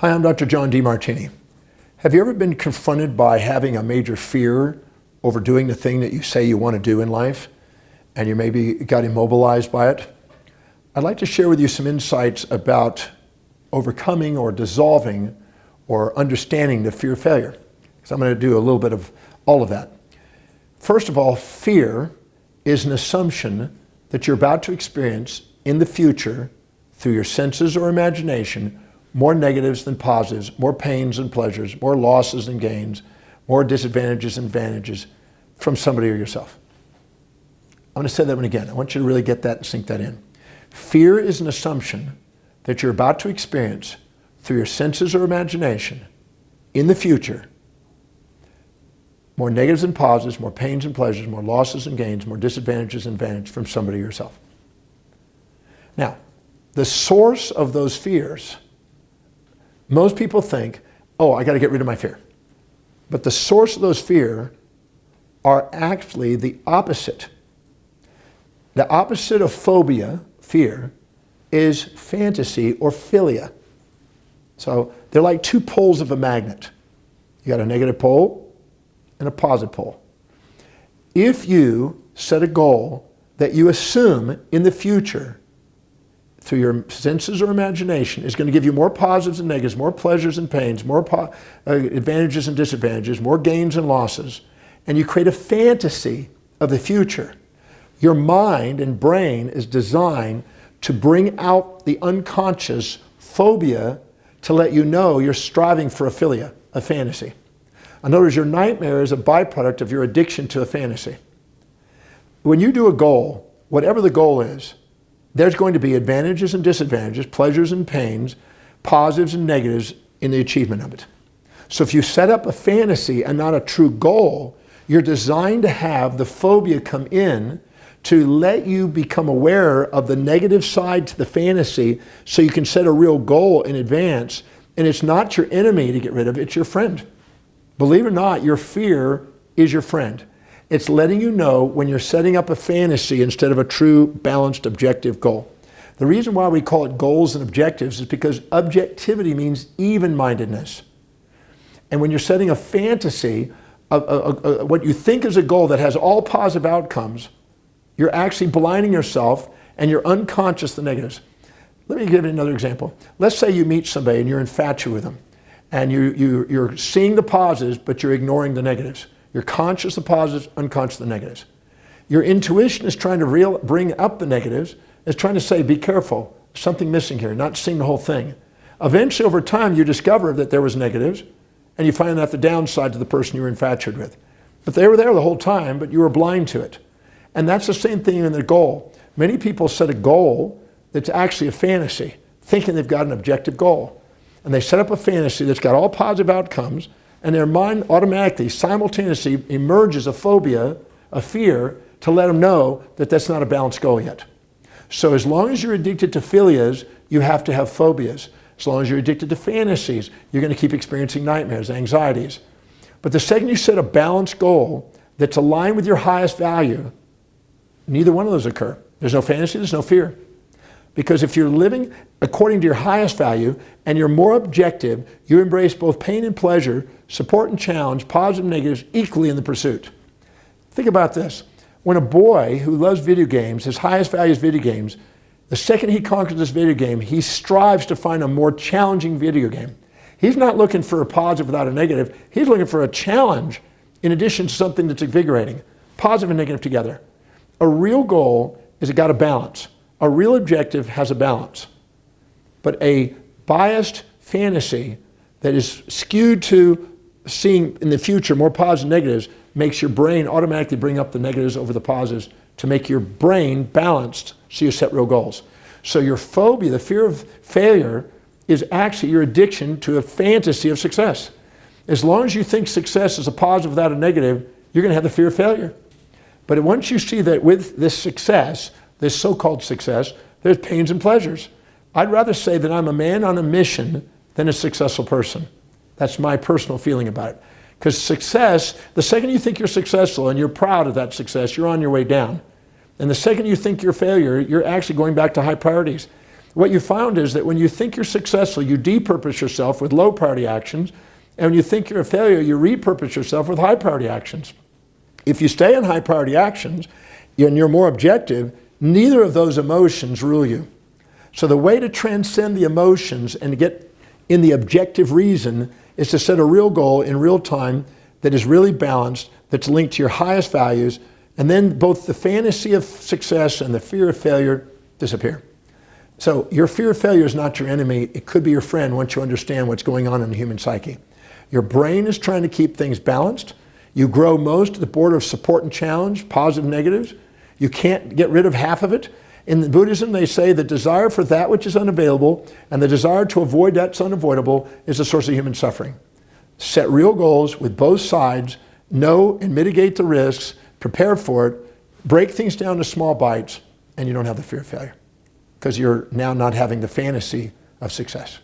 Hi, I'm Dr. John Demartini. Have you ever been confronted by having a major fear over doing the thing that you say you want to do in life, and you maybe got immobilized by it? I'd like to share with you some insights about overcoming or dissolving or understanding the fear of failure. So I'm going to do a little bit of all of that. First of all, fear is an assumption that you're about to experience in the future through your senses or imagination more negatives than positives, more pains and pleasures, more losses and gains, more disadvantages and advantages from somebody or yourself. I'm going to say that one again. I want you to really get that and sink that in. Fear is an assumption that you're about to experience through your senses or imagination in the future more negatives and positives, more pains and pleasures, more losses and gains, more disadvantages and advantages from somebody or yourself. Now, the source of those fears, most people think, oh, I got to get rid of my fear. But the source of those fear are actually the opposite. The opposite of phobia, fear, is fantasy or philia. So they're like two poles of a magnet. You got a negative pole and a positive pole. If you set a goal that you assume in the future through your senses or imagination is going to give you more positives and negatives, more pleasures and pains, more advantages and disadvantages, more gains and losses, and you create a fantasy of the future, your mind and brain is designed to bring out the unconscious phobia to let you know you're striving for a philia, a fantasy. In other words, your nightmare is a byproduct of your addiction to a fantasy. When you do a goal, whatever the goal is, there's going to be advantages and disadvantages, pleasures and pains, positives and negatives in the achievement of it. So if you set up a fantasy and not a true goal, you're designed to have the phobia come in to let you become aware of the negative side to the fantasy so you can set a real goal in advance. And it's not your enemy to get rid of, it's your friend. Believe it or not, your fear is your friend. It's letting you know when you're setting up a fantasy instead of a true, balanced, objective goal. The reason why we call it goals and objectives is because objectivity means even-mindedness. And when you're setting a fantasy, what you think is a goal that has all positive outcomes, you're actually blinding yourself and you're unconscious the negatives. Let me give you another example. Let's say you meet somebody and you're infatuated with them. And you're seeing the positives, but you're ignoring the negatives. You're conscious of the positives, unconscious of the negatives. Your intuition is trying to bring up the negatives, is trying to say, be careful, something missing here, not seeing the whole thing. Eventually, over time, you discover that there was negatives, and you find out the downside to the person you were infatuated with. But they were there the whole time, but you were blind to it. And that's the same thing in the goal. Many people set a goal that's actually a fantasy, thinking they've got an objective goal. And they set up a fantasy that's got all positive outcomes, and their mind automatically, simultaneously emerges a phobia, a fear, to let them know that that's not a balanced goal yet. So as long as you're addicted to philias, you have to have phobias. As long as you're addicted to fantasies, you're going to keep experiencing nightmares, anxieties. But the second you set a balanced goal that's aligned with your highest value, neither one of those occur. There's no fantasy, there's no fear. Because if you're living according to your highest value and you're more objective, you embrace both pain and pleasure, support and challenge, positive and negatives equally in the pursuit. Think about this. When a boy who loves video games, his highest value is video games, the second he conquers this video game, he strives to find a more challenging video game. He's not looking for a positive without a negative. He's looking for a challenge in addition to something that's invigorating. Positive and negative together. A real goal is it got a balance. A real objective has a balance, but a biased fantasy that is skewed to seeing in the future more positives and negatives makes your brain automatically bring up the negatives over the positives to make your brain balanced so you set real goals. So your phobia, the fear of failure, is actually your addiction to a fantasy of success. As long as you think success is a positive without a negative, you're going to have the fear of failure. But once you see that with this success, this so-called success, there's pains and pleasures. I'd rather say that I'm a man on a mission than a successful person. That's my personal feeling about it. Because success, the second you think you're successful and you're proud of that success, you're on your way down. And the second you think you're a failure, you're actually going back to high priorities. what you found is that when you think you're successful, you depurpose yourself with low priority actions, and when you think you're a failure, you repurpose yourself with high priority actions. If you stay in high priority actions and you're more objective, neither of those emotions rule you. So the way to transcend the emotions and to get in the objective reason is to set a real goal in real time that is really balanced, that's linked to your highest values, and then both the fantasy of success and the fear of failure disappear. So your fear of failure is not your enemy. It could be your friend once you understand what's going on in the human psyche. Your brain is trying to keep things balanced. You grow most at the border of support and challenge, positive, negatives. You can't get rid of half of it. In Buddhism, they say the desire for that which is unavailable and the desire to avoid that's unavoidable is the source of human suffering. Set real goals with both sides, know and mitigate the risks, prepare for it, break things down to small bites, and you don't have the fear of failure because you're now not having the fantasy of success.